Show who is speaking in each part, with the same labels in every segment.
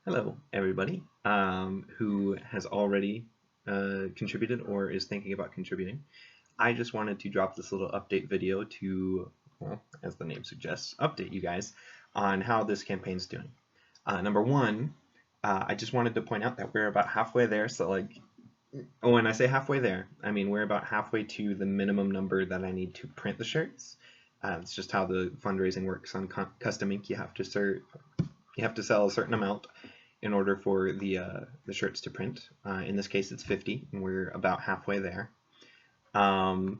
Speaker 1: Hello, everybody who has already contributed or is thinking about contributing. I just wanted to drop this little update video to, well, as the name suggests, update you guys on how this campaign's doing. Number one, I just wanted to point out that we're about halfway there. So, when I say halfway there, I mean we're about halfway to the minimum number that I need to print the shirts. It's just how the fundraising works on CustomInk. You have to sell a certain amount in order for the shirts to print. In this case, it's 50, and we're about halfway there. And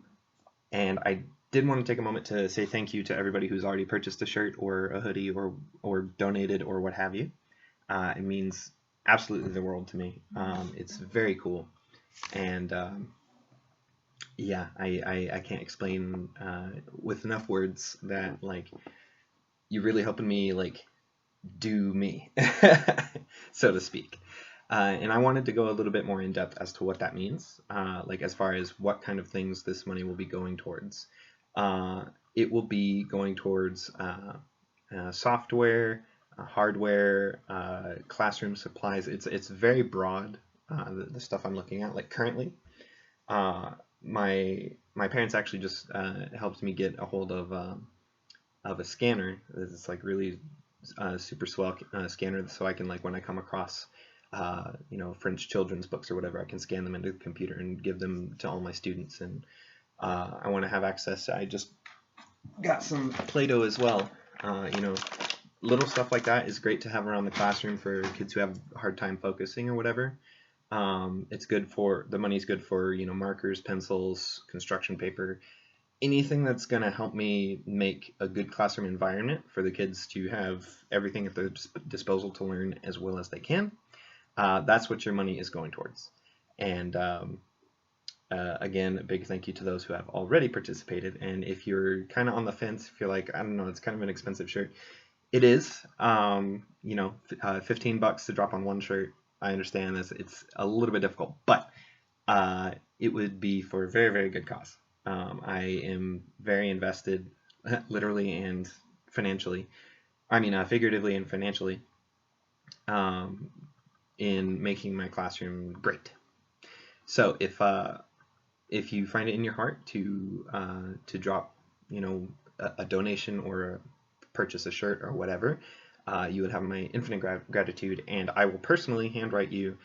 Speaker 1: I did want to take a moment to say thank you to everybody who's already purchased a shirt or a hoodie or donated or what have you. It means absolutely the world to me. It's very cool, and yeah, I can't explain with enough words that you're really helping me do me, so to speak. And I wanted to go a little bit more in depth as to what that means, as far as what kind of things this money will be going towards. It will be going towards software, hardware, classroom supplies. It's very broad, the stuff I'm looking at. Like currently, my parents actually just helped me get a hold of a scanner. It's really super swell scanner, so I can when I come across French children's books or whatever, I can scan them into the computer and give them to all my students. And I want to have access. I just got some Play-Doh as well. Little stuff like that is great to have around the classroom for kids who have a hard time focusing or whatever. It's good for, the money's good for markers, pencils, construction paper, anything that's going to help me make a good classroom environment for the kids to have everything at their disposal to learn as well as they can. That's what your money is going towards. And again, a big thank you to those who have already participated. And if you're kind of on the fence, if you're like, I don't know, it's kind of an expensive shirt, it is. 15 bucks to drop on one shirt. I understand this. It's a little bit difficult, but it would be for a very, very good cause. I am very invested, literally and financially. I mean, figuratively and financially, in making my classroom great. So if you find it in your heart to drop, a donation or purchase a shirt or whatever, you would have my infinite gratitude, and I will personally handwrite you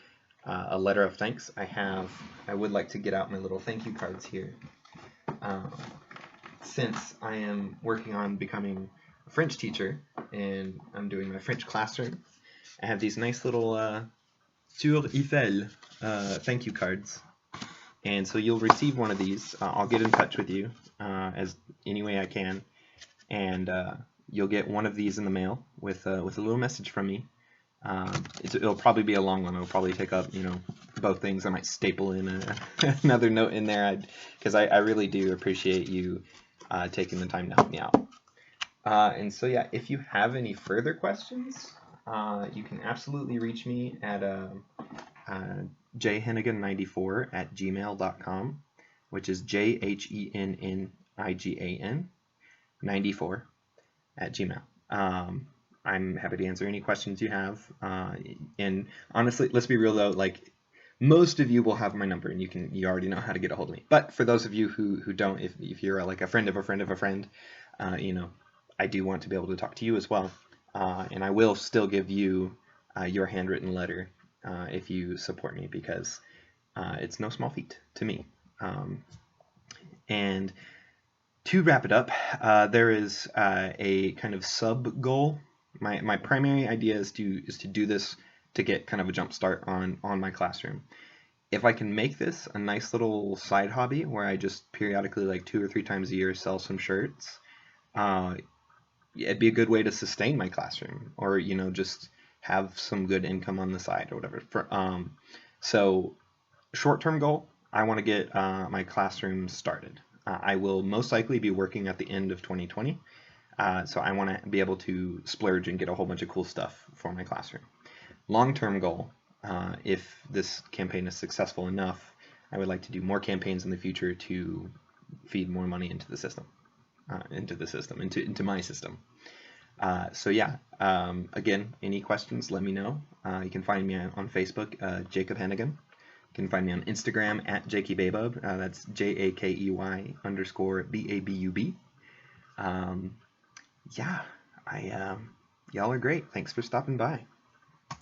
Speaker 1: a letter of thanks. I would like to get out my little thank you cards here. Since I am working on becoming a French teacher and I'm doing my French classroom, I have these nice little Tour Eiffel thank you cards. And so you'll receive one of these. I'll get in touch with you as any way I can, and you'll get one of these in the mail with a little message from me. It'll probably be a long one. It'll probably take up, both things. I might staple in another note in there, because I really do appreciate you taking the time to help me out. And so yeah, if you have any further questions, you can absolutely reach me at jhennigan94@gmail.com, which is JHENNIGAN 94@gmail. I'm happy to answer any questions you have. And honestly, let's be real though, most of you will have my number and you already know how to get a hold of me. But for those of you who don't, if you're a friend of a friend of a friend, I do want to be able to talk to you as well. And I will still give you your handwritten letter if you support me, because it's no small feat to me. And to wrap it up, there is a kind of sub goal. My primary idea is to do this to get kind of a jump start on my classroom. If I can make this a nice little side hobby where I just periodically, 2 or 3 times a year, sell some shirts, it'd be a good way to sustain my classroom, or just have some good income on the side or whatever. So short-term goal, I want to get my classroom started. I will most likely be working at the end of 2020, so I want to be able to splurge and get a whole bunch of cool stuff for my classroom. Long-term goal, if this campaign is successful enough, I would like to do more campaigns in the future to feed more money into the system, into my system. So yeah, again, any questions, let me know. You can find me on Facebook, Jacob Hennigan. You can find me on Instagram at JakeyBabub. That's JAKEY_BABUB. Yeah, y'all are great. Thanks for stopping by.